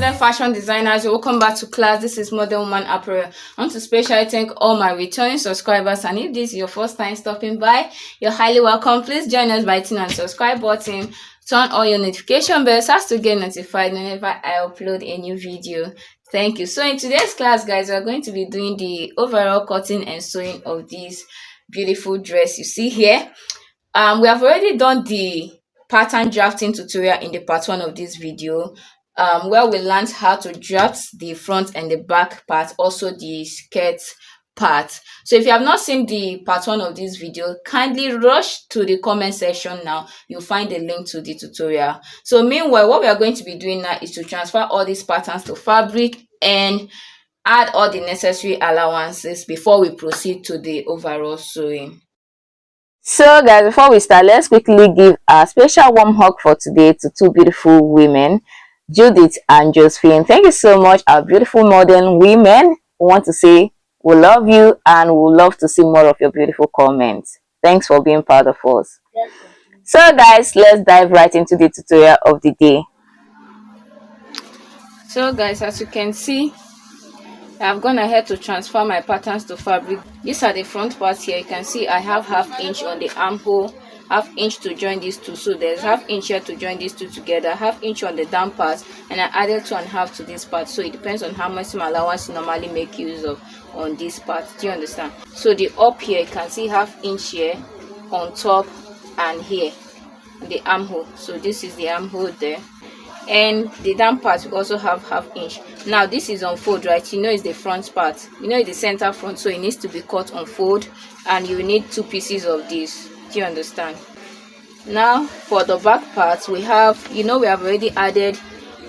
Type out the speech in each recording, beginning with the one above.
modern fashion designers, welcome back to class. This is Modern Woman Apparel. I want to specially thank all my returning subscribers, and if this is your first time stopping by, you're highly welcome. Please join us by hitting on the subscribe button, turn on your notification bells so as to get notified whenever I upload a new video. Thank you. So in today's class, guys, we're going to be doing the overall cutting and sewing of this beautiful dress you see here. We have already done the pattern drafting tutorial in the part 1 of this video, where we learned how to draft the front and the back part, also the skirt part. So if you have not seen the part 1 of this video, kindly rush to the comment section now. You'll find the link to the tutorial. So meanwhile, what we are going to be doing now is to transfer all these patterns to fabric and add all the necessary allowances before we proceed to the overall sewing. So guys, before we start, let's quickly give a special warm hug for today to two beautiful women, Judith and Josephine. Thank you so much, our beautiful modern women. We want to say we love you and we love to see more of your beautiful comments. Thanks for being part of us. So guys, let's dive right into the tutorial of the day. So guys, as you can see, I've gone ahead to transfer my patterns to fabric. These are the front parts here. You can see I have ½ inch on the armhole, ½ inch to join these two. So there's ½ inch here to join these two together, ½ inch on the down part, and I added 2.5 to this part. So it depends on how much allowance you normally make use of on this part. Do you understand? So the up here, you can see ½ inch here on top and here, the armhole. So this is the armhole there. And the down part we also have ½ inch. Now this is on fold, right? You know it's the front part, you know it's the center front, so it needs to be cut on fold, and you need 2 pieces of this. Do you understand? Now for the back part, we have, you know, we have already added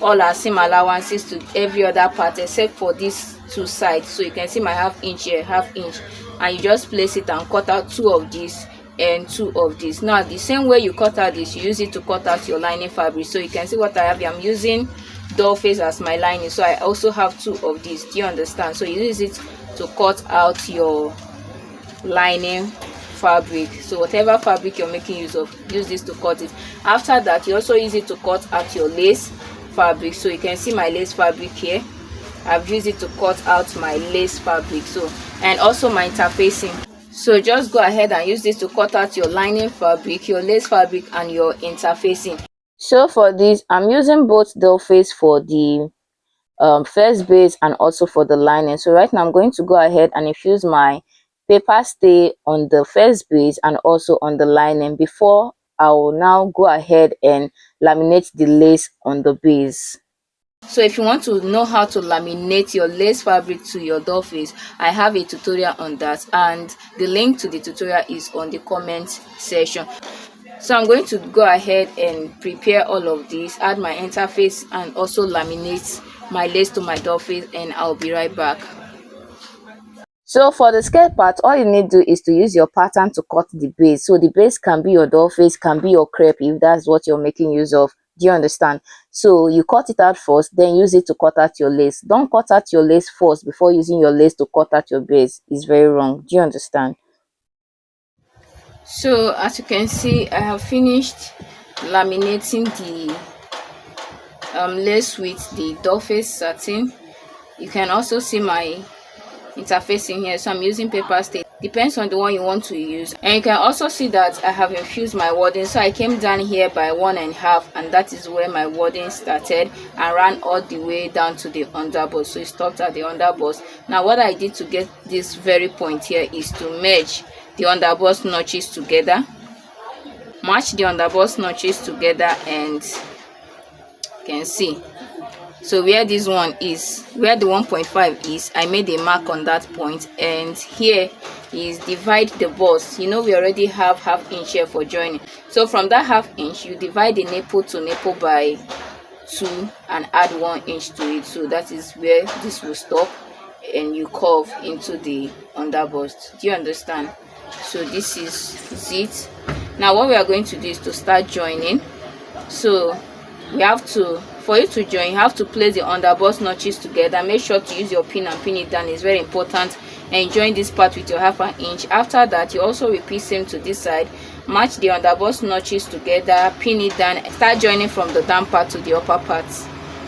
all our seam allowances to every other part except for these 2 sides. So you can see my ½ inch here, ½ inch, and you just place it and cut out 2 of these and 2 of this. Now the same way you cut out this, you use it to cut out your lining fabric. So you can see what I have here. I'm using doll face as my lining, so I also have 2 of these. Do you understand? So you use it to cut out your lining fabric. So whatever fabric you're making use of, use this to cut it. After that, you also use it to cut out your lace fabric. So you can see my lace fabric here. I've used it to cut out my lace fabric, so, and also my interfacing. So just go ahead and use this to cut out your lining fabric, your lace fabric, and your interfacing. So for this, I'm using both doll face for the first base and also for the lining. So right now I'm going to go ahead and infuse my paper stay on the first base and also on the lining before I will now go ahead and laminate the lace on the base. So if you want to know how to laminate your lace fabric to your doll face, I have a tutorial on that, and the link to the tutorial is on the comment section. So I'm going to go ahead and prepare all of this, add my interface, and also laminate my lace to my doll face, and I'll be right back. So for the skirt part, all you need to do is to use your pattern to cut the base. So the base can be your doll face, can be your crepe if that's what you're making use of. Do you understand? So you cut it out first, then use it to cut out your lace. Don't cut out your lace first before using your lace to cut out your base. It's very wrong. Do you understand? So as you can see, I have finished laminating the lace with the doll face satin. You can also see my interfacing here, so I'm using paper stay. Depends on the one you want to use. And you can also see that I have infused my wording. So I came down here by 1.5, and that is where my wording started, and ran all the way down to the underbust. So it stopped at the underbust. Now what I did to get this very point here is to merge the underbust notches together, match the underbust notches together, and you can see, so where this one is, where the 1.5 is, I made a mark on that point, and here is divide the bust. You know we already have ½ inch here for joining, so from that ½ inch you divide the nipple to nipple by 2 and add 1 inch to it. So that is where this will stop, and you curve into the underbust. Do you understand? So this is it. Now what we are going to do is to start joining. So we have to, for you to join, you have to place the underbust notches together. Make sure to use your pin and pin it down. It's very important. And join this part with your ½ inch. After that, you also repeat same to this side. Match the underbust notches together, pin it down, start joining from the down part to the upper part.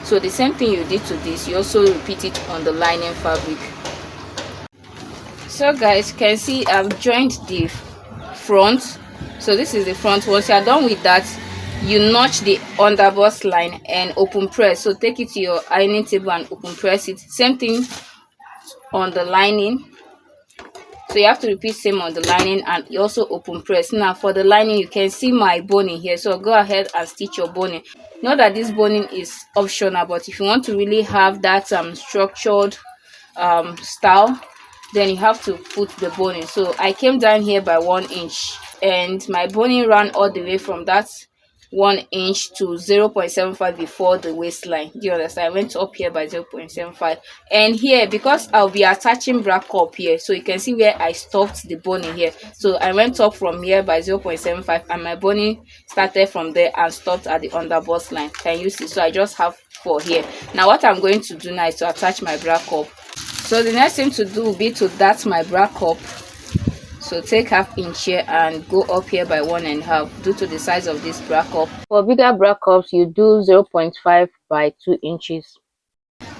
So the same thing you did to this, you also repeat it on the lining fabric. So guys, you can see I've joined the front. So this is the front. Once you are done with that, you notch the underbust line and open press. So take it to your ironing table and open press it. Same thing on the lining. So you have to repeat same on the lining and you also open press. Now for the lining, you can see my boning here, so go ahead and stitch your boning. Know that this boning is optional, but if you want to really have that structured style, then you have to put the boning. So I came down here by 1 inch and my boning ran all the way from that 1 inch to 0.75 before the waistline. Do you understand? I went up here by 0.75, and here, because I'll be attaching bra cup here, so you can see where I stopped the boning here. So I went up from here by 0.75 and my boning started from there and stopped at the underbust line. Can you see? So I just have 4 here. Now what I'm going to do now is to attach my bra cup. So the next thing to do will be to dart my bra cup. So take 1/2 inch here and go up here by 1.5 due to the size of this bra cup. For bigger bra cups, you do 0.5 by 2 inches.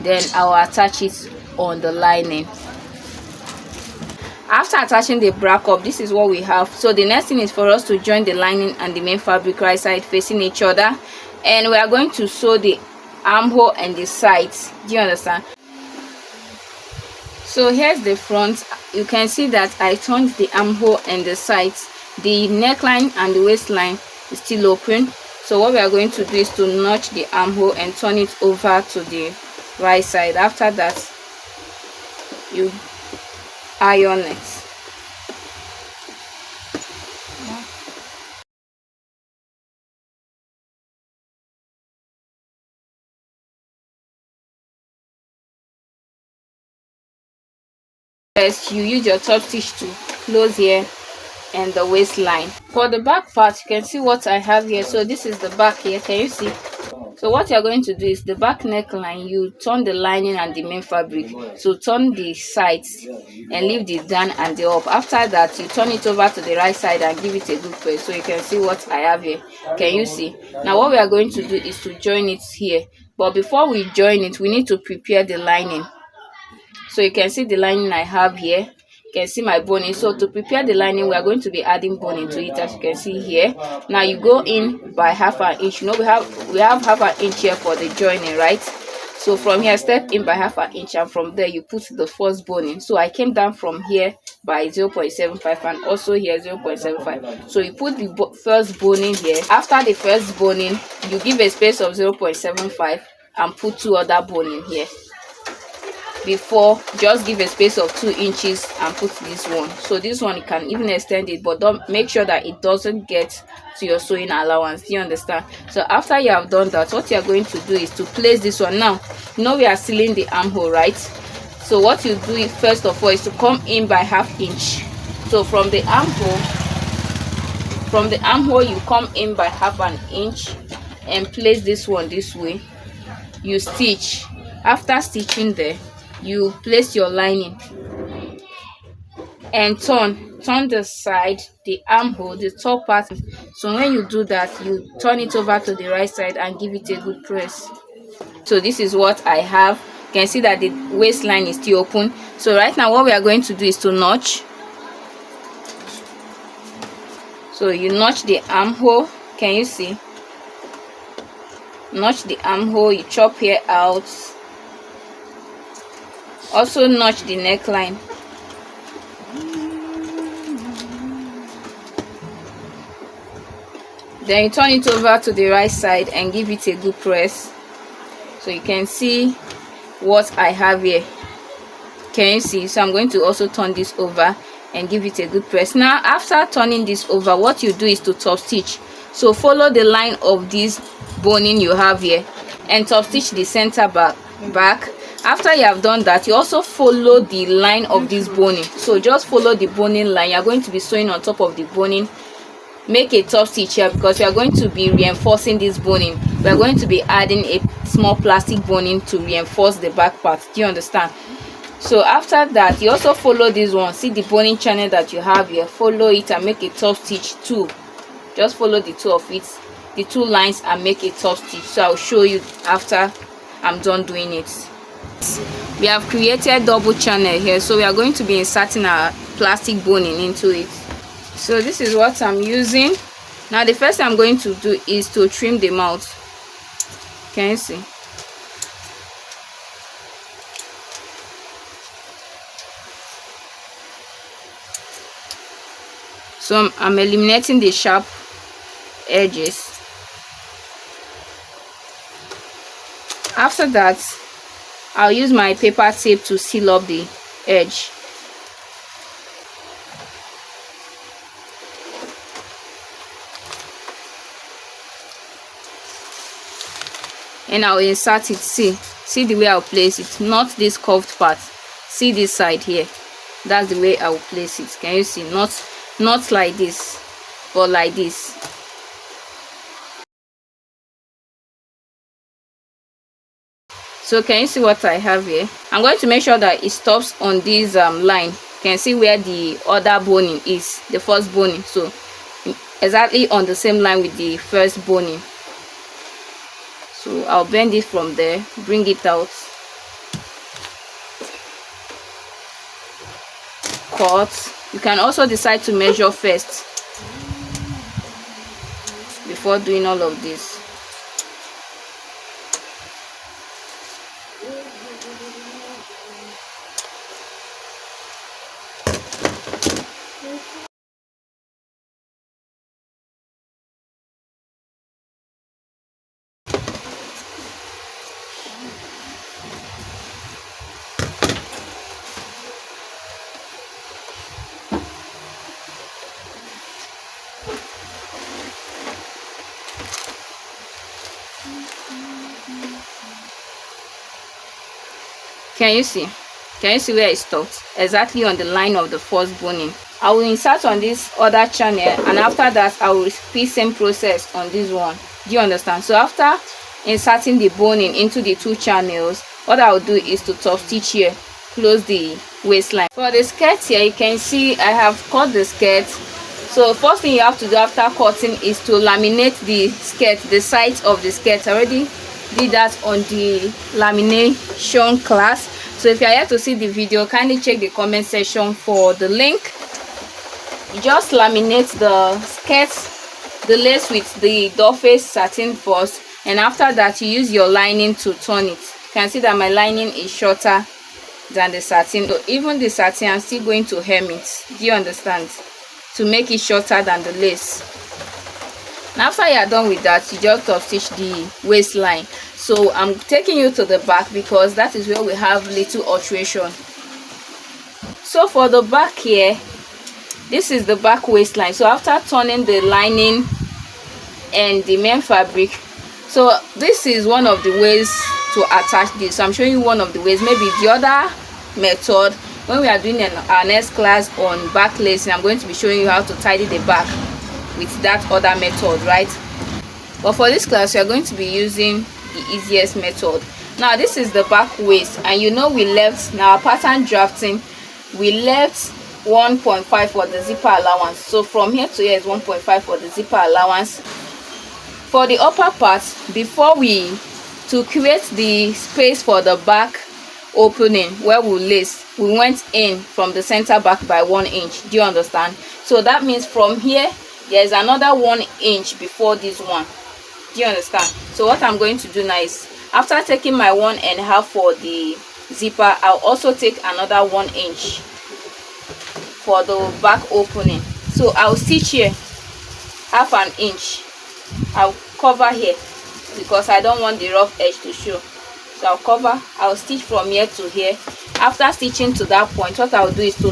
Then I'll attach it on the lining. After attaching the bra cup, this is what we have. So the next thing is for us to join the lining and the main fabric right side facing each other, and we are going to sew the armhole and the sides. Do you understand? So here's the front. You can see that I turned the armhole and the sides. The neckline and the waistline is still open. So what we are going to do is to notch the armhole and turn it over to the right side. After that, you iron it. First, you use your top stitch to close here and the waistline. For the back part, you can see what I have here. So this is the back here. Can you see? So what you're going to do is the back neckline, you turn the lining and the main fabric. So turn the sides and leave the down and the up. After that, you turn it over to the right side and give it a good press. So you can see what I have here. Can you see? Now what we are going to do is to join it here. But before we join it, we need to prepare the lining. So you can see the lining I have here. You can see my boning. So to prepare the lining, we are going to be adding boning to it, as you can see here. Now you go in by 1/2 inch. You know we have 1/2 inch here for the joining, right? So from here, step in by 1/2 inch, and from there you put the first boning. So I came down from here by 0.75 and also here 0.75. So you put the first boning here. After the first boning, you give a space of 0.75 and put 2 other boning here. Before, just give a space of 2 inches and put this one. So this one, you can even extend it, but don't make sure that it doesn't get to your sewing allowance. Do you understand? So after you have done that, what you are going to do is to place this one. Now you know we are sealing the armhole, right? So what you do first of all is to come in by 1/2 inch. So from the armhole you come in by 1/2 inch and place this one this way. You stitch. After stitching there, you place your lining and turn the side, the armhole, the top part. So when you do that, you turn it over to the right side and give it a good press. So this is what I have. You can see that the waistline is still open. So right now what we are going to do is to notch. So you notch the armhole. Can you see? Notch the armhole, you chop here out. Also notch the neckline. Then you turn it over to the right side and give it a good press. So you can see what I have here. Can you see? So I'm going to also turn this over and give it a good press. Now after turning this over, what you do is to top stitch. So follow the line of this boning you have here and top stitch the center back. After you have done that, you also follow the line of this boning. So just follow the boning line. You are going to be sewing on top of the boning. Make a top stitch here because we are going to be reinforcing this boning. We are going to be adding a small plastic boning to reinforce the back part. Do you understand? So after that, you also follow this one. See the boning channel that you have here. Follow it and make a top stitch too. Just follow the two of it, the 2 lines, and make a top stitch. So I'll show you after I'm done doing it. We have created double channel here, so we are going to be inserting our plastic boning into it. So this is what I'm using. Now the first thing I'm going to do is to trim the mouth. Can you see? So I'm eliminating the sharp edges. After that, I'll use my paper tape to seal up the edge. And I'll insert it. See the way I'll place it, not this curved part. See this side here, that's the way I'll place it. Can you see? Not like this, but like this. So can you see what I have here? I'm going to make sure that it stops on this line. You can see where the other boning is, the first boning. So exactly on the same line with the first boning. So I'll bend it from there, bring it out, cut. You can also decide to measure first before doing all of this. Can you see? Can you see where it stopped? Exactly on the line of the first boning. I will insert on this other channel, and after that I will repeat same process on this one. Do you understand? So after inserting the boning into the two channels, what I will do is to top stitch here, close the waistline. For the skirt here, you can see I have cut the skirt. So first thing you have to do after cutting is to laminate the skirt, the sides of the skirt. I already did that on the lamination class. So if you are here to see the video, kindly check the comment section for the link. You just laminate the skirt, the lace with the doll face satin first, and after that you use your lining to turn it. You can see that my lining is shorter than the satin. So even the satin, I'm still going to hem it. Do you understand? To make it shorter than the lace. Now after you are done with that, you just top stitch the waistline. So I'm taking you to the back because that is where we have little alteration. So for the back here, this is the back waistline. So after turning the lining and the main fabric, so this is one of the ways to attach this. So I'm showing you one of the ways. Maybe the other method, when we are doing our next class on back lacing, I'm going to be showing you how to tidy the back with that other method, right? But for this class, we are going to be using the easiest method. Now this is the back waist, and you know we left, now our pattern drafting, we left 1.5 for the zipper allowance. So from here to here is 1.5 for the zipper allowance. For the upper part, before to create the space for the back opening where we lace, we went in from the center back by 1 inch. Do you understand? So that means from here there is another 1 inch before this one. Do you understand? So what I'm going to do now is, after taking my 1.5 for the zipper, I'll also take another 1 inch for the back opening. So I'll stitch here half an inch. I'll cover here because I don't want the rough edge to show. So I'll stitch from here to here. After stitching to that point, what I'll do is to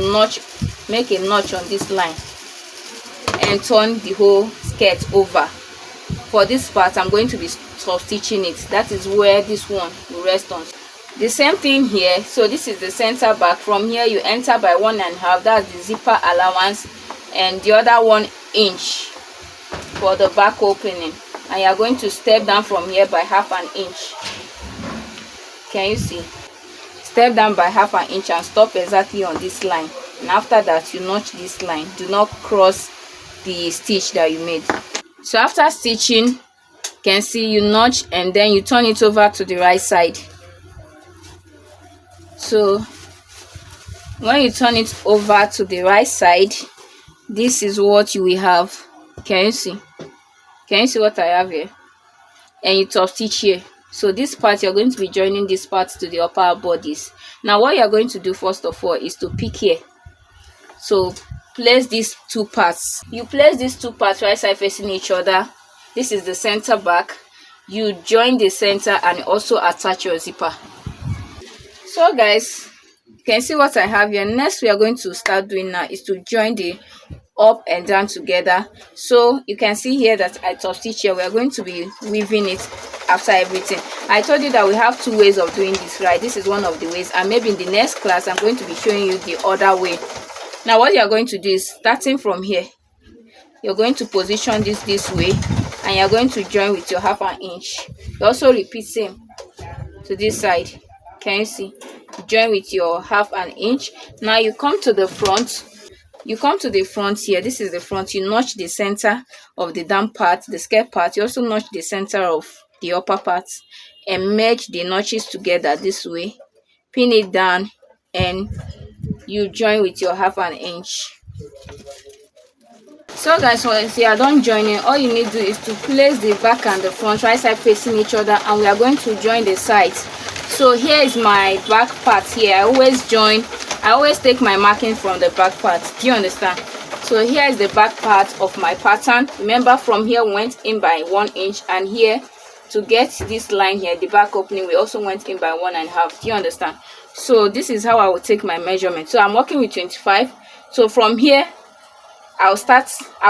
make a notch on this line and turn the whole skirt over. For this part, I'm going to be stitching it. That is where this one will rest on. The same thing here. So this is the center back. From here you enter by 1.5. That's the zipper allowance, and the other 1 inch for the back opening. And you are going to step down from here by half an inch. Can you see? Step down by half an inch and stop exactly on this line. And after that, you notch this line. Do not cross the stitch that you made. So after stitching can see you notch and then you turn it over to the right side. So when you turn it over to the right side, this is what you will have. Can you see? Can you see what I have here? And you top stitch here. So this part, you're going to be joining this part to the upper bodice. Now what you're going to do first of all is to pick here. So place these two parts. You place these two parts right side facing each other. This is the center back. You join the center and also attach your zipper. So guys, you can see what I have here. Next we are going to start doing now is to join the up and down together. So you can see here that I top stitch here. We are going to be weaving it after everything. I told you that we have two ways of doing this, right? This is one of the ways, and maybe in the next class I'm going to be showing you the other way. Now what you are going to do is, starting from here, you're going to position this way and you're going to join with your 1/2 inch. You also repeat same to this side. Can you see? Join with your 1/2 inch. Now you come to the front. You come to the front here. This is the front. You notch the center of the down part, the skirt part. You also notch the center of the upper part and merge the notches together this way. Pin it down and you join with your 1/2 inch. So guys, once you are done joining, all you need to do is to place the back and the front right side facing each other, and we are going to join the sides. So here is my back part here. I always take my marking from the back part. Do you understand? So here is the back part of my pattern. Remember, from here we went in by 1 inch, and here to get this line here, the back opening, we also went in by 1 1/2. Do you understand? So this is how I will take my measurement. So I'm working with 25. So from here I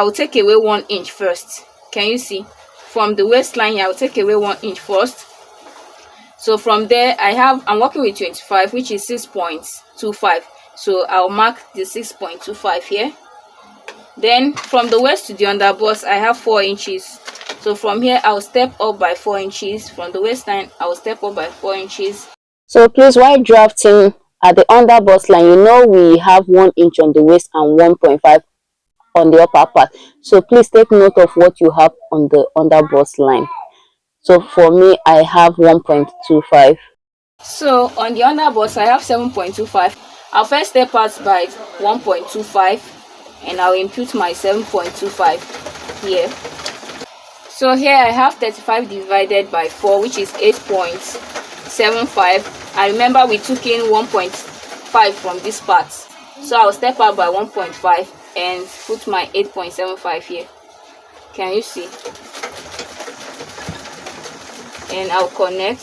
will take away 1 inch first. Can you see? From the waistline here, I will take away 1 inch first. So from there I'm working with 25, which is 6.25. So I'll mark the 6.25 here. Then from the waist to the underbust, I have 4 inches. So from here I'll step up by 4 inches. From the waistline I will step up by 4 inches. So please, while drafting at the underbust line, you know we have 1 inch on the waist and 1.5 on the upper part. So please take note of what you have on the underbust line. So for me, I have 1.25. So on the underbust I have 7.25. I'll first step out by 1.25 and I'll input my 7.25 here. So here I have 35 divided by 4, which is 8.75. I remember we took in 1.5 from this part. So I'll step out by 1.5 and put my 8.75 here. Can you see? And I'll connect.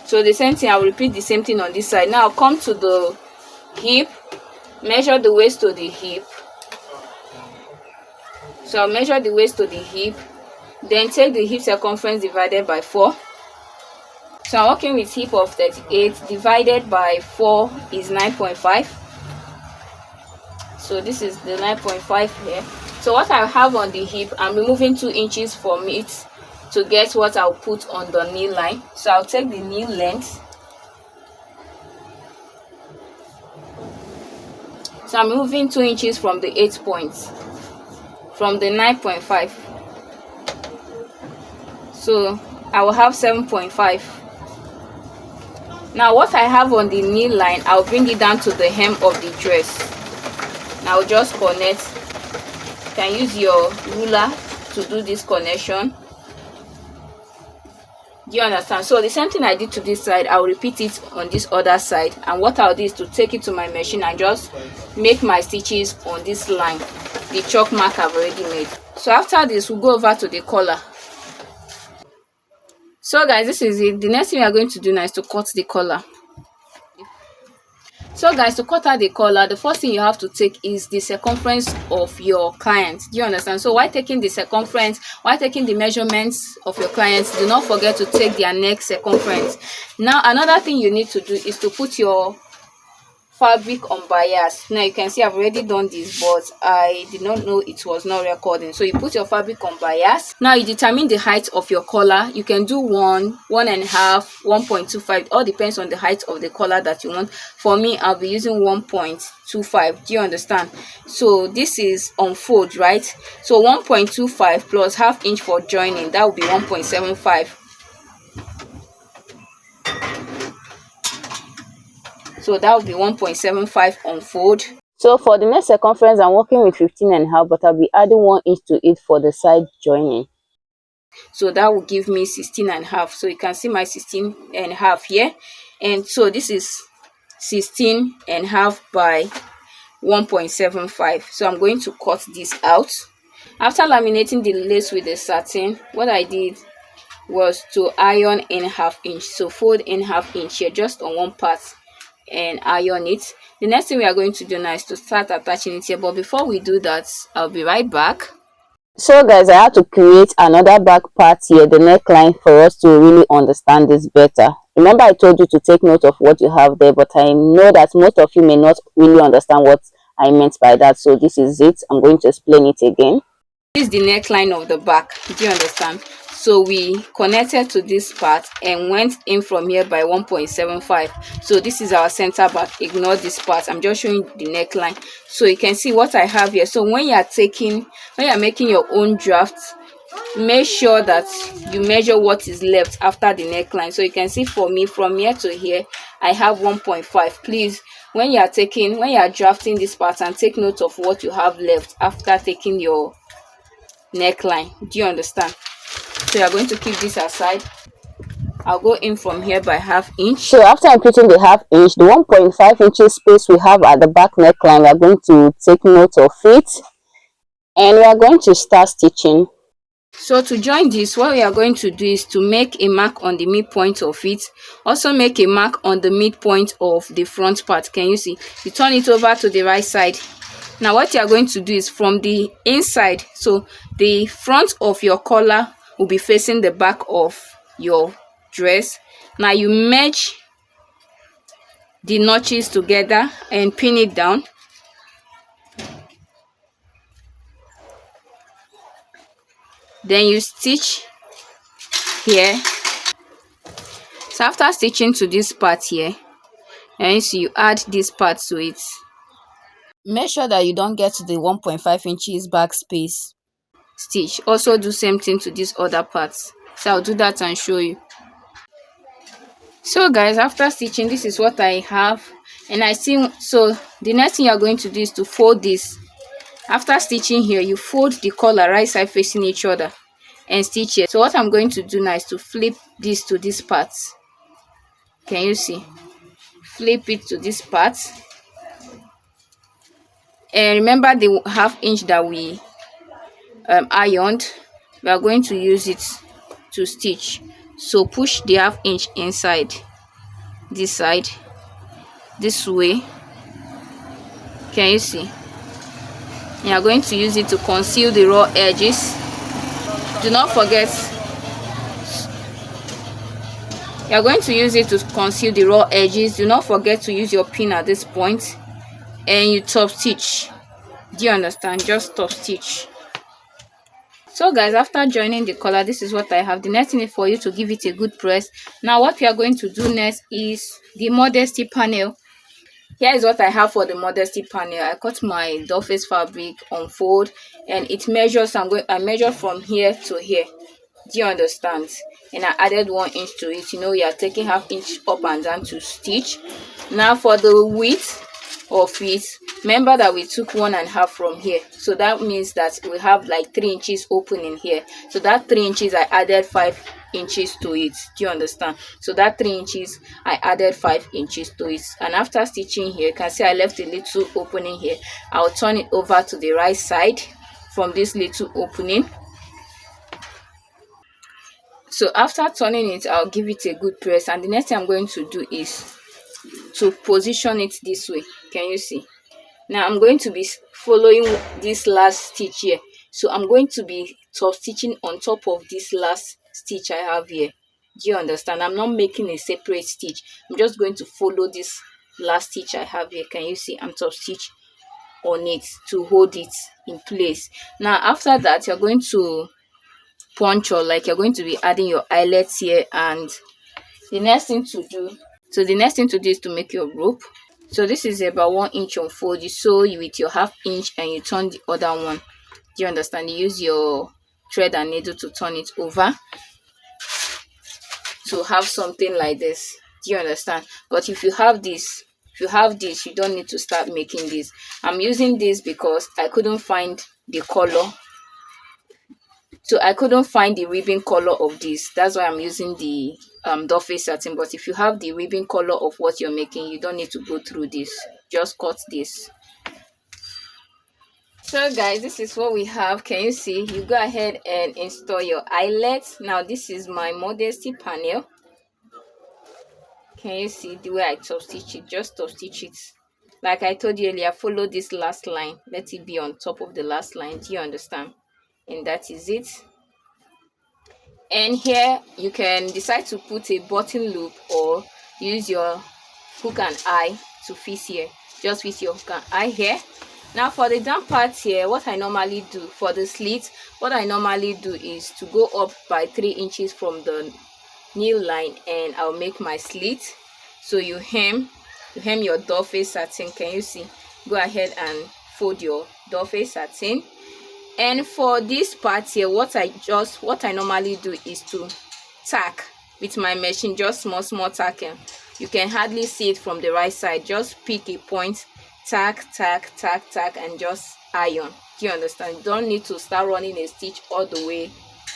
So the same thing, I'll repeat the same thing on this side. Now I'll come to the hip, measure the waist to the hip. So I'll measure the waist to the hip, then take the hip circumference divided by 4. So I'm working with hip of 38 divided by 4 is 9.5. So this is the 9.5 here. So what I have on the hip, I'm removing 2 inches from it to get what I'll put on the knee line. So I'll take the knee length. So I'm removing 2 inches from the 8 points, from the 9.5. So I will have 7.5. Now what I have on the knee line, I'll bring it down to the hem of the dress. Now I'll just connect. You can use your ruler to do this connection. Do you understand? So the same thing I did to this side, I'll repeat it on this other side. And what I'll do is to take it to my machine and just make my stitches on this line, the chalk mark I've already made. So after this, we'll go over to the collar. So guys, this is it. The next thing we are going to do now is to cut the collar. So guys, to cut out the collar, the first thing you have to take is the circumference of your client. Do you understand? So while taking the circumference, while taking the measurements of your clients, do not forget to take their neck circumference. Now another thing you need to do is to put your fabric on bias. Now you can see I've already done this, but I did not know it was not recording. So you put your fabric on bias. Now you determine the height of your collar. You can do 1, 1.5, 1.25. All depends on the height of the collar that you want. For me, I'll be using 1.25. Do you understand? So this is unfold, right? So 1.25 plus half inch for joining, that will be 1.75. So that will be 1.75 unfold. So for the next circumference, I'm working with 15.5, but I'll be adding 1 inch to it for the side joining. So that will give me 16.5. So you can see my 16.5 here. And so this is 16.5 by 1.75. So I'm going to cut this out. After laminating the lace with the satin, what I did was to iron in half inch. So fold in half inch here just on one part and iron it. The next thing we are going to do now is to start attaching it here, but before we do that, I'll be right back. So guys, I have to create another back part here, the neckline, for us to really understand this better. Remember, I told you to take note of what you have there, but I know that most of you may not really understand what I meant by that. So this is it. I'm going to explain it again. This is the neckline of the back. Do you understand? So we connected to this part and went in from here by 1.75. So this is our center back. Ignore this part. I'm just showing the neckline. So you can see what I have here. So when you're making your own draft, make sure that you measure what is left after the neckline. So you can see for me, from here to here, I have 1.5. Please, when you are drafting this pattern, take note of what you have left after taking your neckline. Do you understand? So you're going to keep this aside. I'll go in from here by half inch. So after I'm putting the half inch, the 1.5 inches space we have at the back neckline, we are going to take note of it, and we are going to start stitching. So to join this, what we are going to do is to make a mark on the midpoint of it. Also make a mark on the midpoint of the front part. Can you see? You turn it over to the right side. Now what you are going to do is from the inside, so the front of your collar will be facing the back of your dress. Now you merge the notches together and pin it down. Then you stitch here. So after stitching to this part here, and so you add this part to it. Make sure that you don't get to the 1.5 inches back space stitch. Also do same thing to this other parts. So I'll do that and show you. So guys, after stitching, this is what I have, and I see. So the next thing you're going to do is to fold this. After stitching here, you fold the collar right side facing each other and stitch it. So what I'm going to do now is to flip this to this part. Can you see? Flip it to this part, and remember the half inch that we ironed, we are going to use it to stitch. So push the half inch inside this side, this way. Can you see? You are going to use it to conceal the raw edges. Do not forget, you are going to use it to conceal the raw edges. Do not forget to use your pin at this point, and you top stitch. Do you understand? Just top stitch. So guys, after joining the collar, this is what I have. The next thing is for you to give it a good press. Now what we are going to do next is the modesty panel. Here is what I have for the modesty panel. I cut my doll face fabric on fold, and it measures. I measured from here to here. Do you understand? And I added 1 inch to it. You know, you are taking half inch up and down to stitch. Now for the width of it, remember that we took 1.5 from here, so that means that we have like 3 inches open in here. So that 3 inches, I added 5 inches to it. Do you understand? So that 3 inches, I added 5 inches to it. And after stitching here, you can see I left a little opening here. I'll turn it over to the right side from this little opening. So after turning it, I'll give it a good press, and the next thing I'm going to do is to position it this way. Can you see? Now I'm going to be following this last stitch here. So I'm going to be top stitching on top of this last stitch I have here. Do you understand? I'm not making a separate stitch. I'm just going to follow this last stitch I have here. Can you see I'm top stitch on it to hold it in place. Now after that, you're going to puncture, like you're going to be adding your eyelets here. And the next thing to do, is to make your rope. So this is about 1 inch unfold. You sew with your half inch and you turn the other one. Do you understand? You use your thread and needle to turn it over to have something like this. Do you understand? But if you have this, you don't need to start making this. I'm using this because I couldn't find the color. So I couldn't find the ribbon color of this. That's why I'm using the doffy satin. But if you have the ribbon color of what you're making, you don't need to go through this. Just cut this. So guys, this is what we have. Can you see? You go ahead and install your eyelets. Now this is my modesty panel. Can you see the way I top stitch it? Just top stitch it. Like I told you earlier, follow this last line. Let it be on top of the last line. Do you understand? And that is it. And here you can decide to put a button loop or use your hook and eye to fit here. Just fit your hook and eye here. Now for the down part here, what I normally do for the slit, what I normally do is to go up by 3 inches from the nail line, and I'll make my slit. So you hem your doffy satin. Can you see? Go ahead and fold your doffy satin. And for this part here, what I normally do is to tack with my machine, just small tacking. You can hardly see it from the right side. Just pick a point, tack, and just iron. Do you understand? You don't need to start running a stitch all the way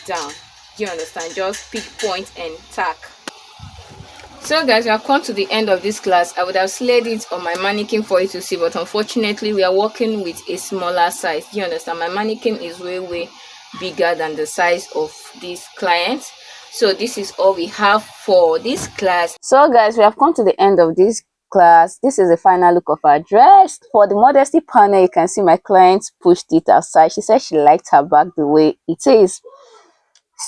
down. Do you understand? Just pick point and tack. So guys, we have come to the end of this class. I would have slayed it on my mannequin for you to see, but unfortunately we are working with a smaller size. Do you understand? My mannequin is way bigger than the size of this client. So this is all we have for this class. So guys, we have come to the end of this class. This is the final look of our dress. For the modesty panel, you can see my client pushed it aside. She said she liked her bag the way it is.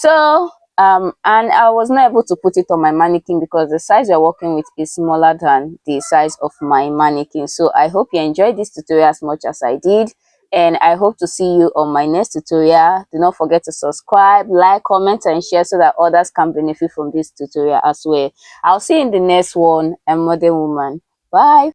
So and I was not able to put it on my mannequin because the size we're working with is smaller than the size of my mannequin. So I hope you enjoyed this tutorial as much as I did, and I hope to see you on my next tutorial. Do not forget to subscribe, like, comment and share so that others can benefit from this tutorial as well. I'll see you in the next one. I'm Modern Woman. Bye.